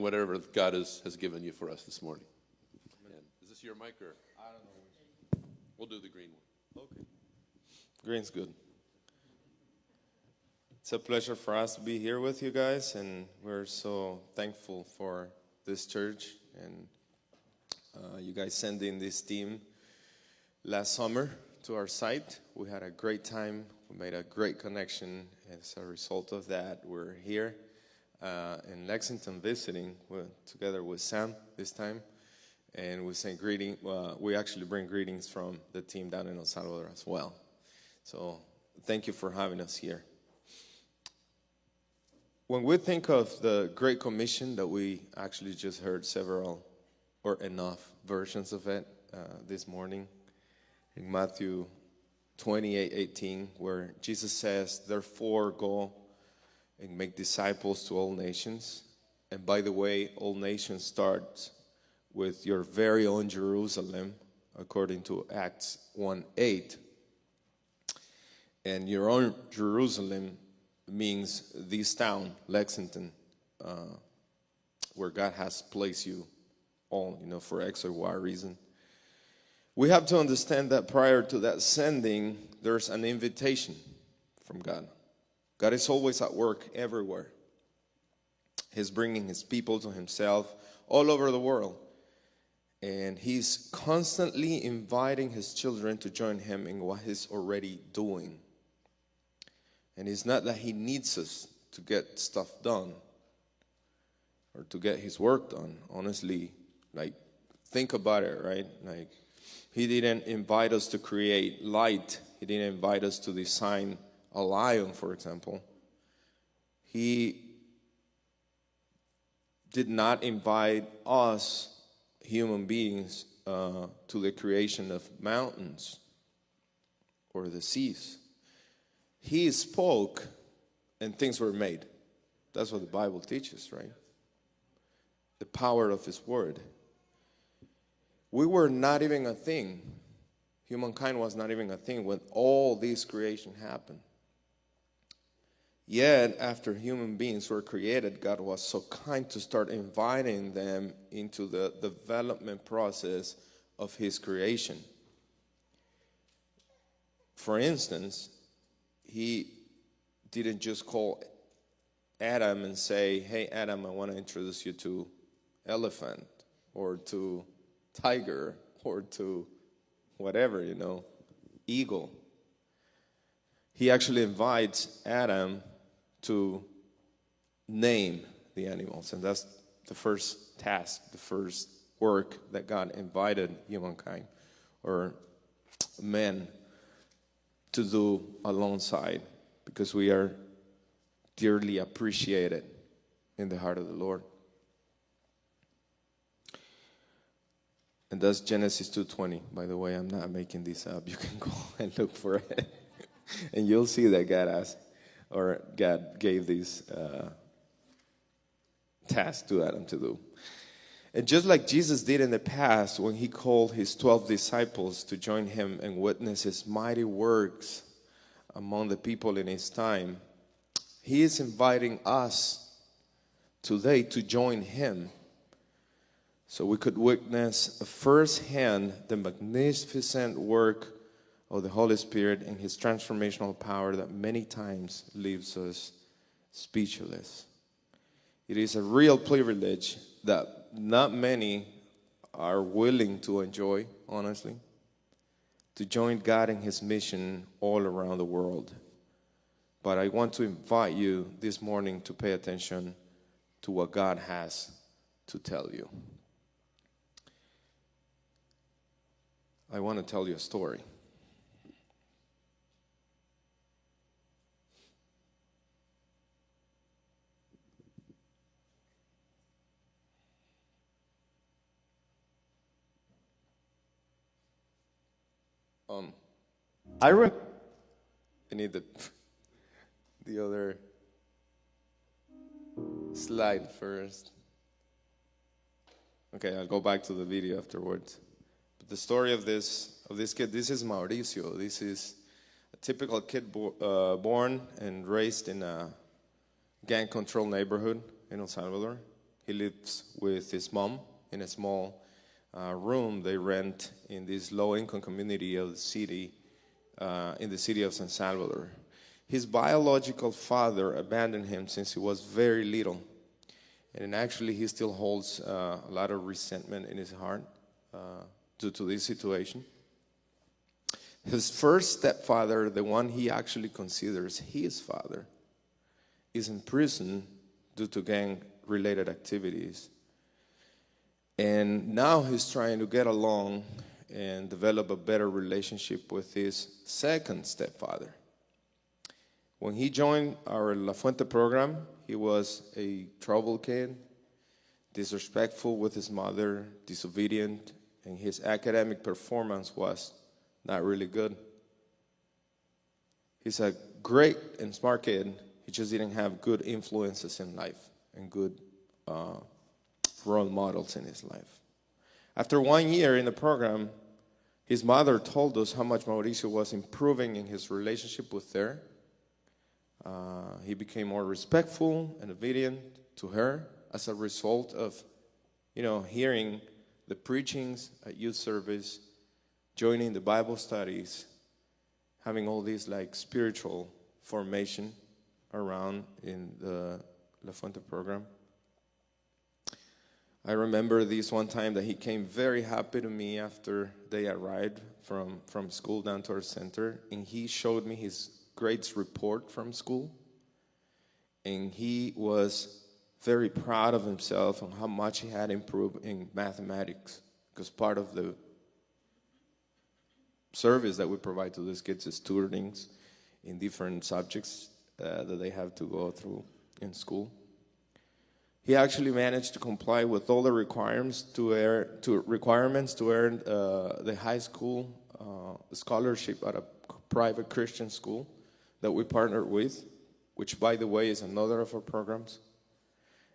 whatever God has given you for us this morning. And is this your mic or? I don't know. We'll do the green one. Okay. Green's good. It's a pleasure for us to be here with you guys, and we're so thankful for this church and you guys sending this team last summer to our site. We had a great time. We made a great connection. As a result of that, we're here in Lexington visiting together with Sam this time. And we send greeting. We actually bring greetings from the team down in El Salvador as well. So thank you for having us here. When we think of the Great Commission that we actually just heard several or enough versions of it this morning in Matthew 28:18, where Jesus says, "Therefore go and make disciples to all nations." And by the way, all nations starts with your very own Jerusalem, according to Acts 1:8. And your own Jerusalem means this town, Lexington, where God has placed you all, for X or Y reason. We have to understand that prior to that sending, there's an invitation from God. God is always at work everywhere. He's bringing his people to himself all over the world. And he's constantly inviting his children to join him in what he's already doing. And it's not that he needs us to get stuff done or to get his work done. Honestly, think about it, right? He didn't invite us to create light. He didn't invite us to design a lion, for example. He did not invite us, human beings, to the creation of mountains or the seas. He spoke and things were made. That's what the Bible teaches, right? The power of his word. We were not even a thing. Humankind was not even a thing when all this creation happened. Yet, after human beings were created, God was so kind to start inviting them into the development process of his creation. For instance, he didn't just call Adam and say, "Hey, Adam, I want to introduce you to elephant or to tiger or to whatever, eagle." He actually invites Adam to name the animals. And that's the first task, the first work that God invited humankind or men to do alongside, because we are dearly appreciated in the heart of the Lord. And that's Genesis 2:20. By the way, I'm not making this up. You can go and look for it. And you'll see that God gave this task to Adam to do. And just like Jesus did in the past when he called his 12 disciples to join him and witness his mighty works among the people in his time, he is inviting us today to join him so we could witness firsthand the magnificent work of the Holy Spirit and his transformational power that many times leaves us speechless. It is a real privilege that not many are willing to enjoy, honestly, to join God in his mission all around the world. But I want to invite you this morning to pay attention to what God has to tell you. I want to tell you a story. I need the other slide first. Okay, I'll go back to the video afterwards. But the story of this kid, this is Mauricio. This is a typical kid born and raised in a gang-controlled neighborhood in El Salvador. He lives with his mom in a small room they rent in this low-income community of the city, in the city of San Salvador. His biological father abandoned him since he was very little. And actually, he still holds a lot of resentment in his heart due to this situation. His first stepfather, the one he actually considers his father, is in prison due to gang-related activities. And now he's trying to get along and develop a better relationship with his second stepfather. When he joined our La Fuente program, he was a troubled kid, disrespectful with his mother, disobedient, and his academic performance was not really good. He's a great and smart kid. He just didn't have good influences in life and good role models in his life. After 1 year in the program, his mother told us how much Mauricio was improving in his relationship with her. He became more respectful and obedient to her as a result of, hearing the preachings at youth service, joining the Bible studies, having all these spiritual formation around in the La Fuente program. I remember this one time that he came very happy to me after they arrived from school down to our center, and he showed me his grades report from school, and he was very proud of himself and how much he had improved in mathematics, because part of the service that we provide to these kids is tutorings in different subjects that they have to go through in school. He actually managed to comply with all the requirements to earn the high school scholarship at a private Christian school that we partnered with, which, by the way, is another of our programs.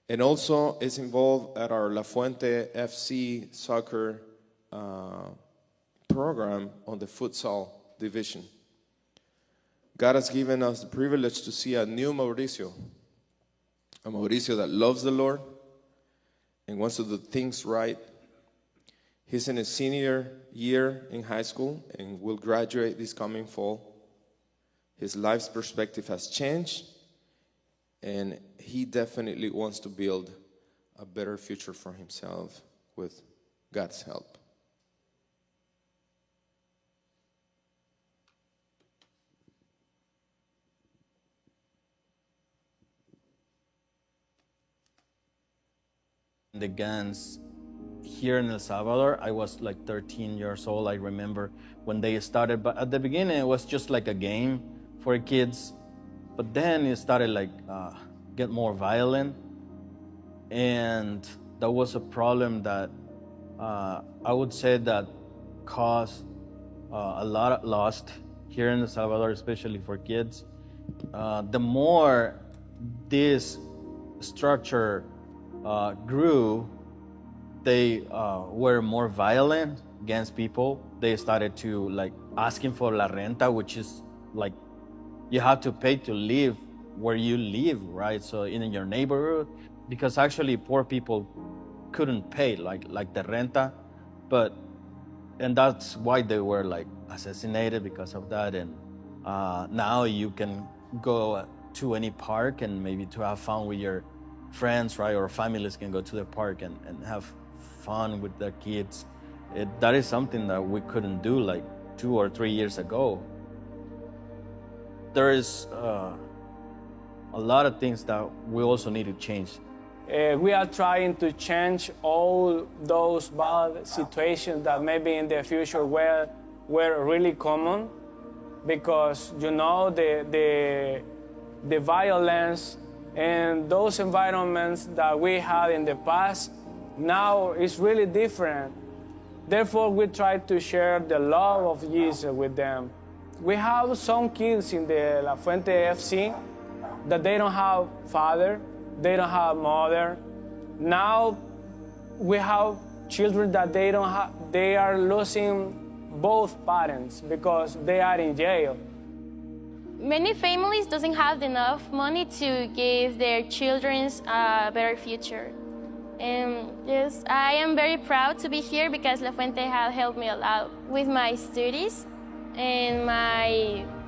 And also is involved at our La Fuente FC soccer program on the futsal division. God has given us the privilege to see a new Mauricio, a Mauricio that loves the Lord and wants to do things right. He's in his senior year in high school and will graduate this coming fall. His life's perspective has changed, and he definitely wants to build a better future for himself with God's help. The guns here in El Salvador, I was like 13 years old. I remember when they started, but at the beginning it was just like a game for kids, but then it started get more violent, and that was a problem that I would say that caused a lot of loss here in El Salvador, especially for kids. The more this structure grew, they were more violent against people. They started to asking for la renta, which is you have to pay to live where you live, right? So in your neighborhood, because actually poor people couldn't pay like the renta, and that's why they were assassinated because of that. And now you can go to any park and maybe to have fun with your friends, right? Or families can go to the park and have fun with their kids. That is something that we couldn't do 2 or 3 years ago. There is a lot of things that we also need to change. We are trying to change all those bad situations that maybe in the future were really common, because the violence and those environments that we had in the past now is really different. Therefore, we try to share the love of Jesus with them. We have some kids in the La Fuente FC that they don't have father, they don't have mother. Now we have children that they are losing both parents because they are in jail. Many families doesn't have enough money to give their children a better future. And yes, I am very proud to be here because La Fuente have helped me a lot with my studies and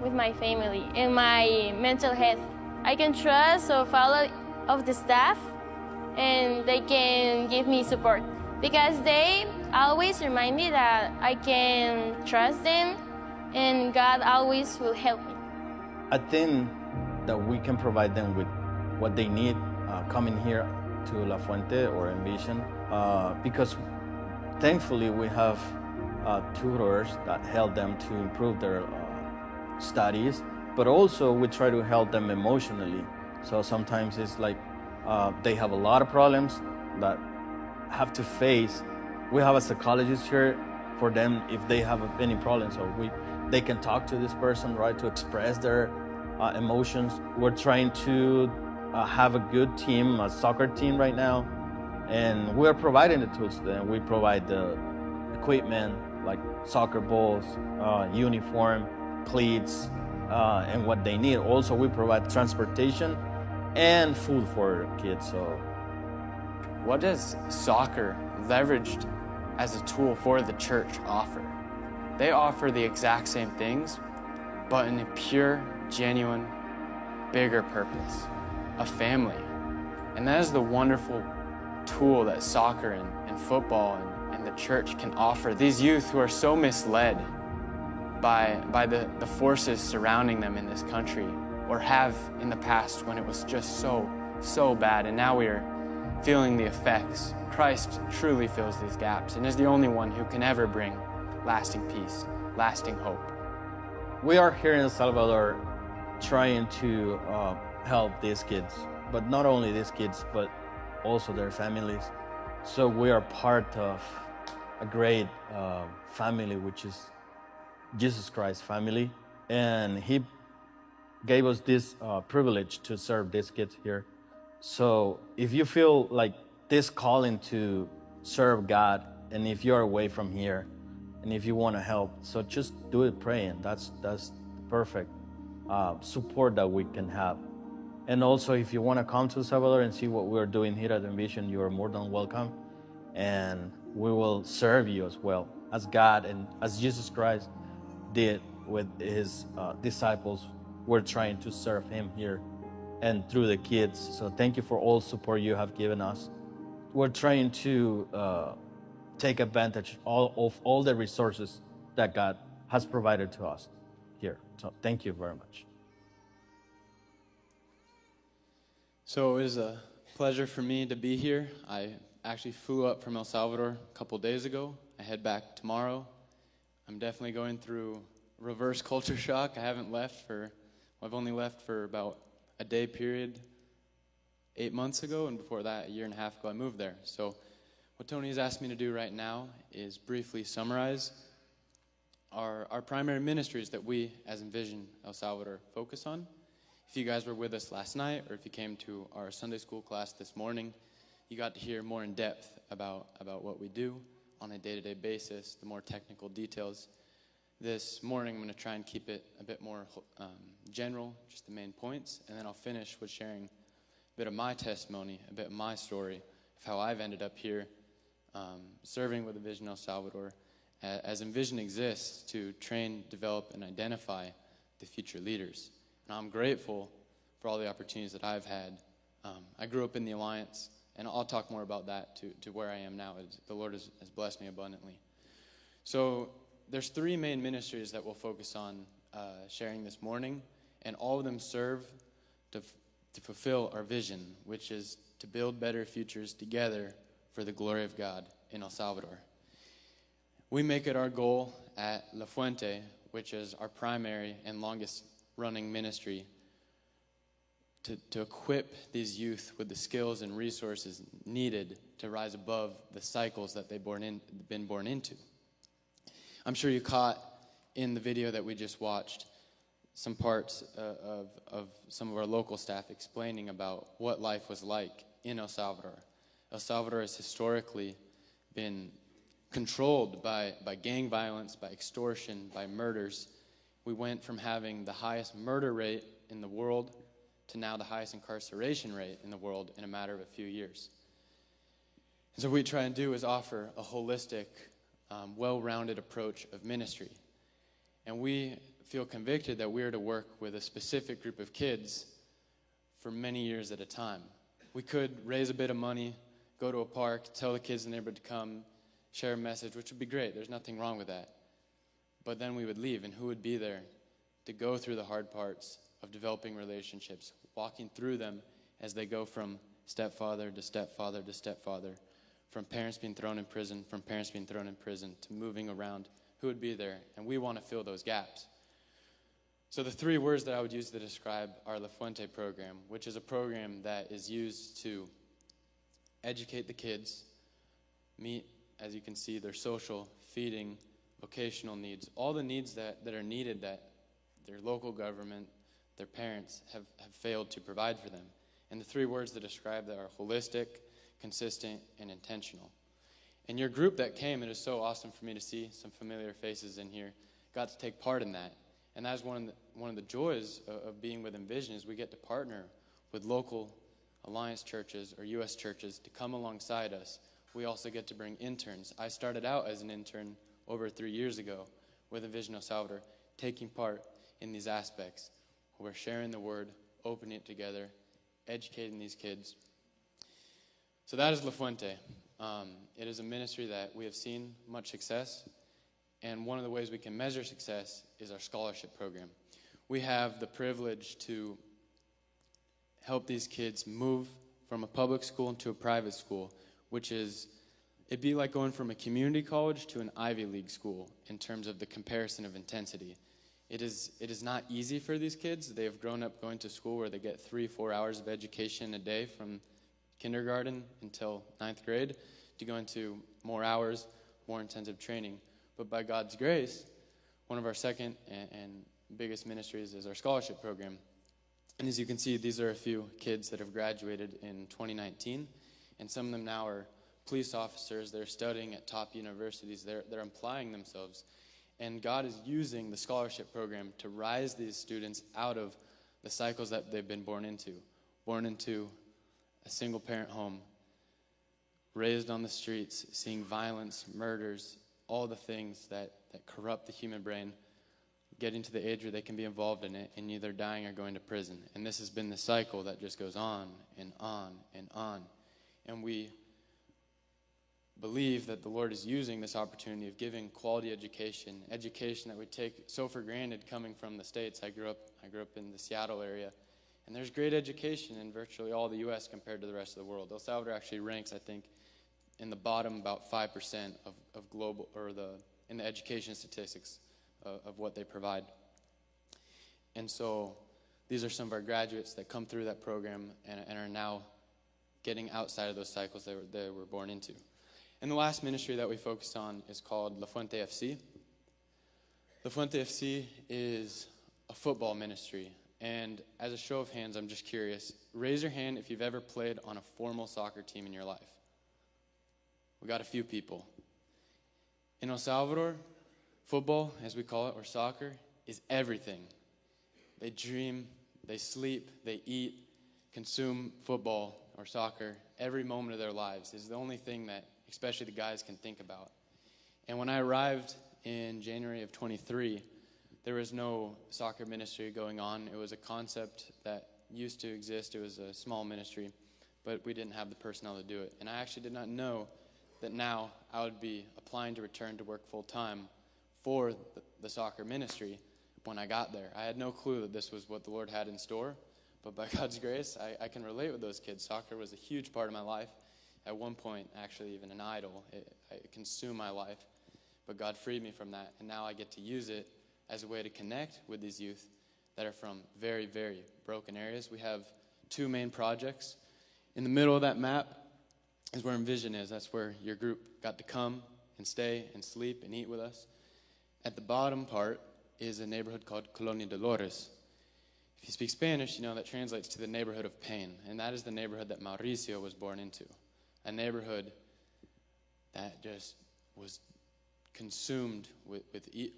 with my family and my mental health. I can trust of all of the staff, and they can give me support because they always remind me that I can trust them and God always will help me. I think that we can provide them with what they need coming here to La Fuente or Envision because thankfully we have tutors that help them to improve their studies, but also we try to help them emotionally. So sometimes it's like they have a lot of problems that have to face. We have a psychologist here for them if they have any problems, or they can talk to this person, right, to express their emotions. We're trying to have a good team, a soccer team right now, and we're providing the tools to them. We provide the equipment like soccer balls, uniform, cleats, and what they need. Also, we provide transportation and food for kids. So, what does soccer, leveraged as a tool for the church, offer? They offer the exact same things, but in a pure, genuine, bigger purpose, a family. And that is the wonderful tool that soccer and football and the church can offer these youth who are so misled by the forces surrounding them in this country, or have in the past when it was just so bad, and now we are feeling the effects. Christ truly fills these gaps and is the only one who can ever bring lasting peace, lasting hope. we are here in El Salvador trying to help these kids, but not only these kids, but also their families. So we are part of a great family, which is Jesus Christ family. And he gave us this privilege to serve these kids here. So if you feel like this calling to serve God, and if you're away from here, and if you want to help, so just do it praying. That's the perfect support that we can have. And also, if you want to come to El Salvador and see what we're doing here at Envision, you are more than welcome. And we will serve you as well, as God and as Jesus Christ did with his disciples. We're trying to serve him here and through the kids. So thank you for all support you have given us. We're trying to take advantage of all the resources that God has provided to us here. So thank you very much. So it was a pleasure for me to be here. I actually flew up from El Salvador a couple days ago. I head back tomorrow. I'm definitely going through reverse culture shock. I've only left for about a day period 8 months ago, and before that, a year and a half ago, I moved there. So what Tony has asked me to do right now is briefly summarize our primary ministries that we, as Envision El Salvador, focus on. If you guys were with us last night, or if you came to our Sunday school class this morning, you got to hear more in depth about what we do on a day-to-day basis, the more technical details. This morning, I'm going to try and keep it a bit more general, just the main points, and then I'll finish with sharing a bit of my testimony, a bit of my story of how I've ended up here serving with Envision El Salvador, as Envision exists to train, develop, and identify the future leaders. And I'm grateful for all the opportunities that I've had. I grew up in the Alliance, and I'll talk more about that to where I am now. The Lord has blessed me abundantly. So there's three main ministries that we'll focus on sharing this morning, and all of them serve to fulfill our vision, which is to build better futures together for the glory of God in El Salvador. We make it our goal at La Fuente, which is our primary and longest running ministry, to equip these youth with the skills and resources needed to rise above the cycles that they've been born into. I'm sure you caught in the video that we just watched some parts of some of our local staff explaining about what life was like in El Salvador. El Salvador has historically been controlled by gang violence, by extortion, by murders. We went from having the highest murder rate in the world to now the highest incarceration rate in the world in a matter of a few years. And so what we try and do is offer a holistic, well-rounded approach of ministry. And we feel convicted that we are to work with a specific group of kids for many years at a time. We could raise a bit of money, go to a park, tell the kids in the neighborhood to come, share a message, which would be great. There's nothing wrong with that. But then we would leave, and who would be there to go through the hard parts of developing relationships, walking through them as they go from stepfather to stepfather to stepfather, from parents being thrown in prison, from parents being thrown in prison, to moving around. Who would be there? And we want to fill those gaps. So the 3 words that I would use to describe our La Fuente program, which is a program that is used to educate the kids, meet, as you can see, their social, feeding, vocational needs, all the needs that are needed that their local government, their parents have failed to provide for them. And the 3 words that describe that are holistic, consistent, and intentional. And your group that came, it is so awesome for me to see some familiar faces in here, got to take part in that. And that's one of the joys of being with Envision, is we get to partner with local Alliance churches or U.S. churches to come alongside us. We also get to bring interns. I started out as an intern over 3 years ago with Envision El Salvador, taking part in these aspects. We're sharing the word, opening it together, educating these kids. So that is La Fuente. It is a ministry that we have seen much success. And one of the ways we can measure success is our scholarship program. We have the privilege to help these kids move from a public school into a private school, which is, it'd be like going from a community college to an Ivy League school in terms of the comparison of intensity. It is not easy for these kids. They have grown up going to school where they get 3-4 hours of education a day from kindergarten until 9th grade to go into more hours, more intensive training. But by God's grace, one of our second and biggest ministries is our scholarship program. And as you can see, these are a few kids that have graduated in 2019. And some of them now are police officers. They're studying at top universities. They're applying themselves. And God is using the scholarship program to rise these students out of the cycles that they've been born into. Born into a single-parent home, raised on the streets, seeing violence, murders, all the things that corrupt the human brain, getting to the age where they can be involved in it and either dying or going to prison. And this has been the cycle that just goes on and on and on. And we believe that the Lord is using this opportunity of giving quality education that we take so for granted coming from the States. I grew up in the Seattle area, and there's great education in virtually all the U.S. compared to the rest of the world. El Salvador actually ranks, I think, in the bottom about 5% of global, or in the education statistics of what they provide. And so these are some of our graduates that come through that program and are now getting outside of those cycles they were born into. And the last ministry that we focused on is called La Fuente FC. La Fuente FC is a football ministry. And as a show of hands, I'm just curious, raise your hand if you've ever played on a formal soccer team in your life. We got a few people. In El Salvador, football, as we call it, or soccer, is everything. They dream, they sleep, they eat, consume football or soccer every moment of their lives. It's the only thing that especially the guys can think about. And when I arrived in January of 23, there was no soccer ministry going on. It was a concept that used to exist. It was a small ministry, but we didn't have the personnel to do it. And I actually did not know that now I would be applying to return to work full-time for the soccer ministry when I got there. I had no clue that this was what the Lord had in store, but by God's grace, I can relate with those kids. Soccer was a huge part of my life. At one point, actually even an idol. It consumed my life, but God freed me from that, and now I get to use it as a way to connect with these youth that are from very, very broken areas. We have 2 main projects. In the middle of that map is where Envision is. That's where your group got to come and stay and sleep and eat with us. At the bottom part is a neighborhood called Colonia Dolores. If you speak Spanish, you know that translates to the neighborhood of pain, and that is the neighborhood that Mauricio was born into. A neighborhood that just was consumed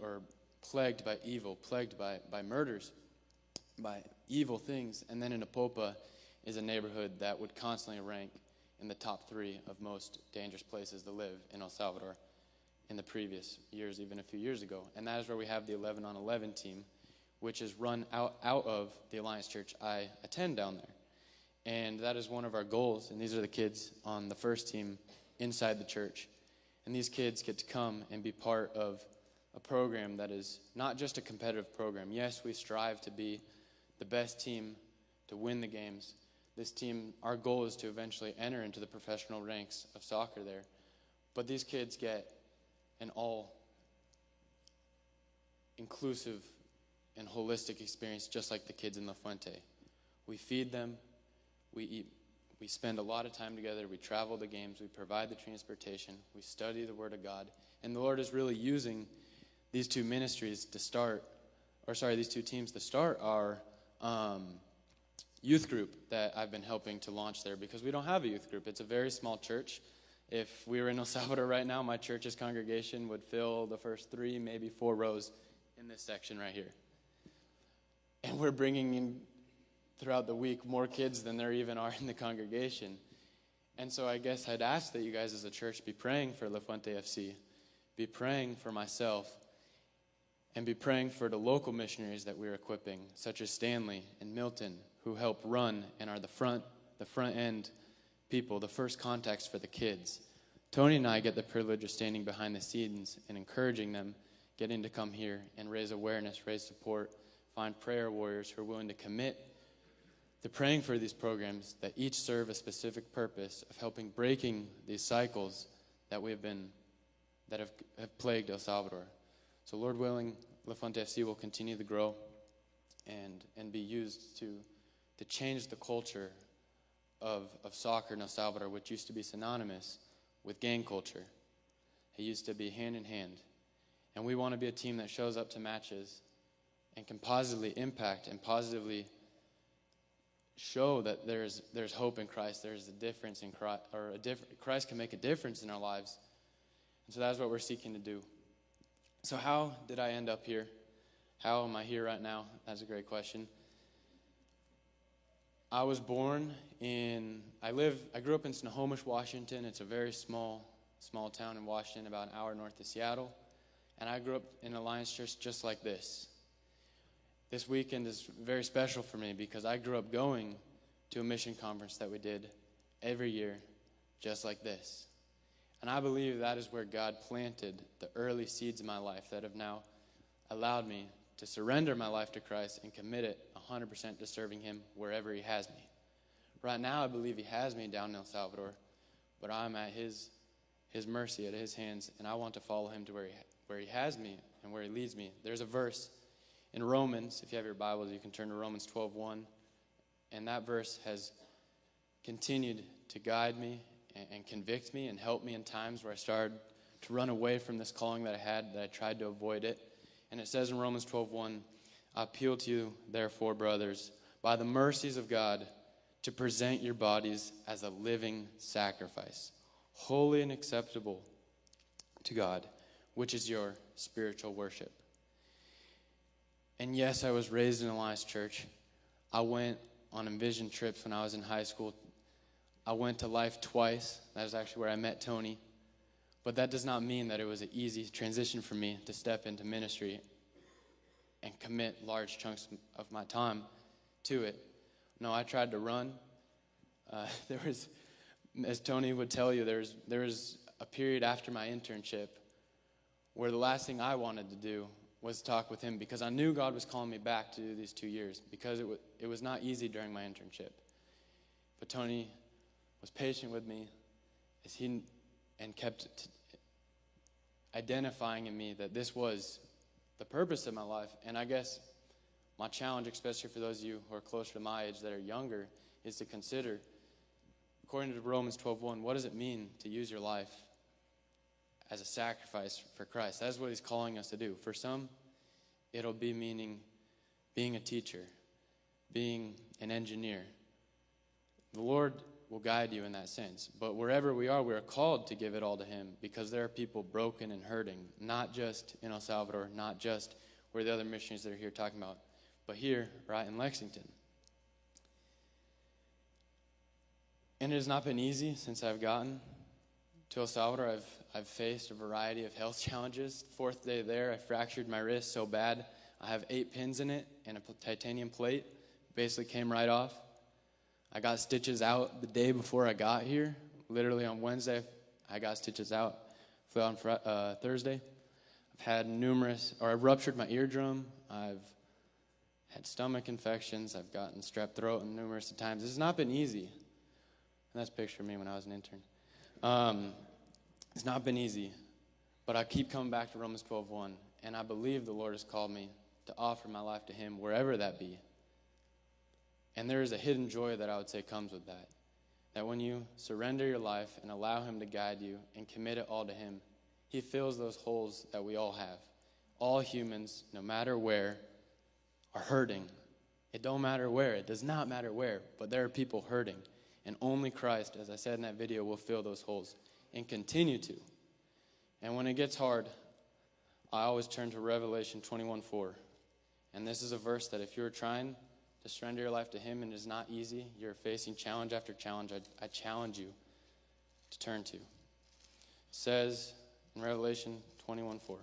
or plagued by evil, plagued by murders, by evil things. And then in Apopa is a neighborhood that would constantly rank in the top 3 of most dangerous places to live in El Salvador in the previous years, even a few years ago. And that is where we have the 11-on-11 team, which is run out of the Alliance Church I attend down there. And that is one of our goals, and these are the kids on the first team inside the church. And these kids get to come and be part of a program that is not just a competitive program. Yes, we strive to be the best team to win the games. This team, our goal is to eventually enter into the professional ranks of soccer there. But these kids get an all-inclusive and holistic experience, just like the kids in La Fuente. We feed them, we eat, we spend a lot of time together, we travel the games, we provide the transportation, we study the Word of God. And the Lord is really using these two ministries to start, these two teams to start our youth group that I've been helping to launch there, because we don't have a youth group. It's a very small church. If we were in El Salvador right now, my church's congregation would fill the first 3, maybe 4 rows in this section right here. And we're bringing in, throughout the week, more kids than there even are in the congregation. And so I guess I'd ask that you guys as a church be praying for La Fuente FC, be praying for myself, and be praying for the local missionaries that we're equipping, such as Stanley and Milton, who help run and are the front end people, the first contacts for the kids. Tony and I get the privilege of standing behind the scenes and encouraging them, getting to come here and raise awareness, raise support, find prayer warriors who are willing to commit to praying for these programs that each serve a specific purpose of helping breaking these cycles that have plagued El Salvador. So Lord willing, La Fuente FC will continue to grow and be used to change the culture of soccer in El Salvador, which used to be synonymous with gang culture. It used to be hand in hand. And we want to be a team that shows up to matches and can positively impact and positively show that there's hope in Christ. There's a difference in Christ, Christ can make a difference in our lives. And so that's what we're seeking to do. So how did I end up here? How am I here right now? That's a great question. I was born I grew up in Snohomish, Washington. It's a very small town in Washington, about an hour north of Seattle. And I grew up in Alliance Church just like this. This weekend is very special for me because I grew up going to a mission conference that we did every year, just like this. And I believe that is where God planted the early seeds in my life that have now allowed me to surrender my life to Christ and commit it 100% to serving Him wherever He has me. Right now, I believe He has me down in El Salvador, but I'm at His mercy, at His hands, and I want to follow Him to where He has me and where He leads me. There's a verse in Romans, if you have your Bibles, you can turn to Romans 12:1, and that verse has continued to guide me and convict me and help me in times where I started to run away from this calling that I had, that I tried to avoid it. And it says in Romans 12:1, I appeal to you, therefore, brothers, by the mercies of God, to present your bodies as a living sacrifice, holy and acceptable to God, which is your spiritual worship. And yes, I was raised in Alliance Church. I went on Envision trips when I was in high school. I went to Life twice. That is actually where I met Tony. But that does not mean that it was an easy transition for me to step into ministry and commit large chunks of my time to it. No, I tried to run. There was, as Tony would tell you, there was a period after my internship where the last thing I wanted to do was talk with him, because I knew God was calling me back to do these 2 years, because it was not easy during my internship. But Tony was patient with me and kept identifying in me that this was the purpose of my life. And I guess my challenge, especially for those of you who are closer to my age that are younger, is to consider, according to Romans 12:1, what does it mean to use your life as a sacrifice for Christ? That's what He's calling us to do. For some, it'll be meaning being a teacher, being an engineer. The Lord will guide you in that sense. But wherever we are called to give it all to Him, because there are people broken and hurting, not just in El Salvador, not just where the other missionaries that are here talking about, but here, right in Lexington. And it has not been easy since I've gotten to El Salvador. I've faced a variety of health challenges. 4th day there, I fractured my wrist so bad. I have 8 pins in it and a titanium plate. Basically came right off. I got stitches out the day before I got here. Literally on Wednesday, I got stitches out. Flew out on Thursday. I've had I ruptured my eardrum. I've had stomach infections. I've gotten strep throat numerous times. This has not been easy. And that's a picture of me when I was an intern. It's not been easy, but I keep coming back to Romans 12:1, and I believe the Lord has called me to offer my life to him, wherever that be. And there is a hidden joy that I would say comes with that. That when you surrender your life and allow him to guide you and commit it all to him, he fills those holes that we all have. All humans, no matter where, are hurting. It don't matter where. It does not matter where, but there are people hurting. And only Christ, as I said in that video, will fill those holes and continue to. And when it gets hard, I always turn to Revelation 21:4. And this is a verse that if you're trying to surrender your life to him and it is not easy, you're facing challenge after challenge, I challenge you to turn to. It says in Revelation 21:4.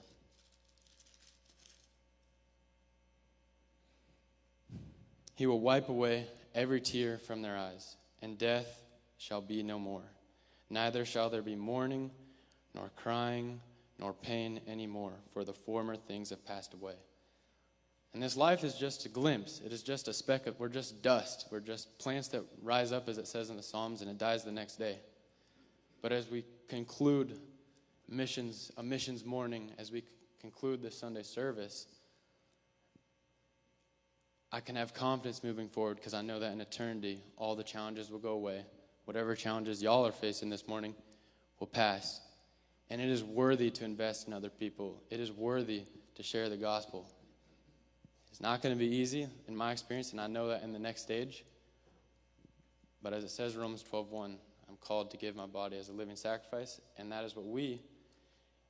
He will wipe away every tear from their eyes, and death shall be no more. Neither shall there be mourning, nor crying, nor pain anymore, for the former things have passed away. And this life is just a glimpse. It is just a speck of, we're just dust. We're just plants that rise up, as it says in the Psalms, and it dies the next day. But as we conclude a missions morning, as we conclude the Sunday service, I can have confidence moving forward because I know that in eternity, all the challenges will go away. Whatever challenges y'all are facing this morning will pass. And it is worthy to invest in other people. It is worthy to share the gospel. It's not going to be easy in my experience, and I know that in the next stage. But as it says in Romans 12:1, I'm called to give my body as a living sacrifice, and that is what we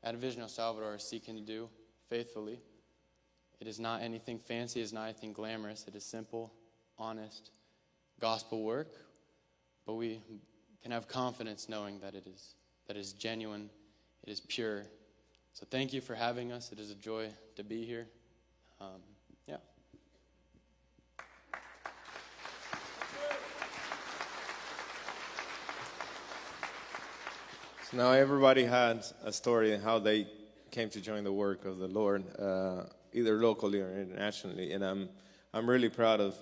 at Envision El Salvador are seeking to do faithfully. It is not anything fancy. It is not anything glamorous. It is simple, honest gospel work. But we can have confidence knowing that it is genuine, it is pure. So thank you for having us. It is a joy to be here. Yeah. So now everybody had a story of how they came to join the work of the Lord, either locally or internationally. And I'm really proud of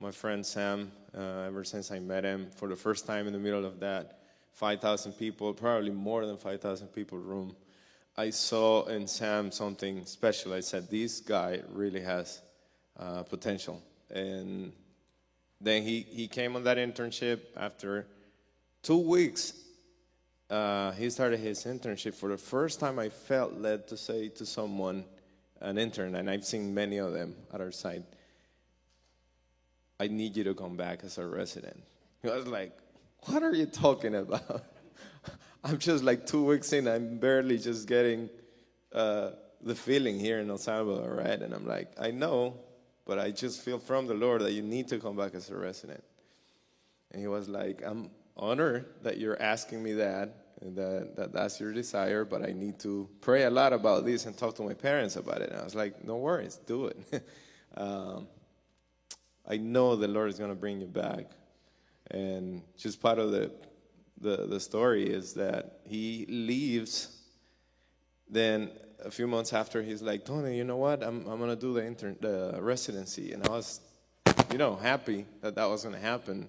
my friend Sam. Ever since I met him for the first time in the middle of that 5,000 people, probably more than 5,000 people room, I saw in Sam something special. I said, this guy really has potential. And then he came on that internship. After 2 weeks, he started his internship. For the first time, I felt led to say to someone, an intern, and I've seen many of them at our site, I need you to come back as a resident. I was like, what are you talking about? I'm just like 2 weeks in, I'm barely just getting the feeling here in El Salvador, right? And I'm like, I know, but I just feel from the Lord that you need to come back as a resident. And he was like, I'm honored that you're asking me that, and that's your desire, but I need to pray a lot about this and talk to my parents about it. And I was like, no worries, do it. I know the Lord is going to bring you back. And just part of the story is that he leaves. Then a few months after, he's like, Tony, you know what? I'm going to do the residency. And I was, happy that was going to happen.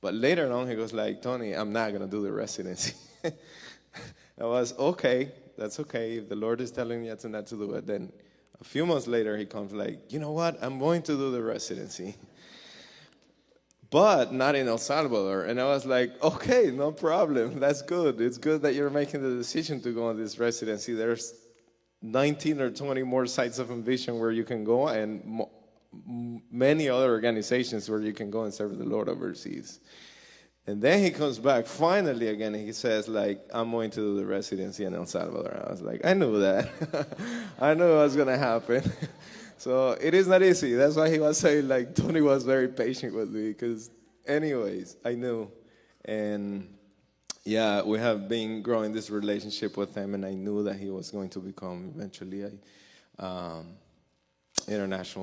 But later on, he goes like, Tony, I'm not going to do the residency. I was, okay, that's okay. If the Lord is telling me not to do it, then a few months later, he comes like, you know what? I'm going to do the residency. But not in El Salvador. And I was like, okay, no problem. That's good. It's good that you're making the decision to go on this residency. There's 19 or 20 more sites of Envision where you can go, and many other organizations where you can go and serve the Lord overseas. And then he comes back finally again, and he says, like, I'm going to do the residency in El Salvador. I was like, I knew that. I knew it was going to happen. So it is not easy. That's why he was saying, like, Tony was very patient with me, because anyways, I knew. And yeah, we have been growing this relationship with him, and I knew that he was going to become eventually a international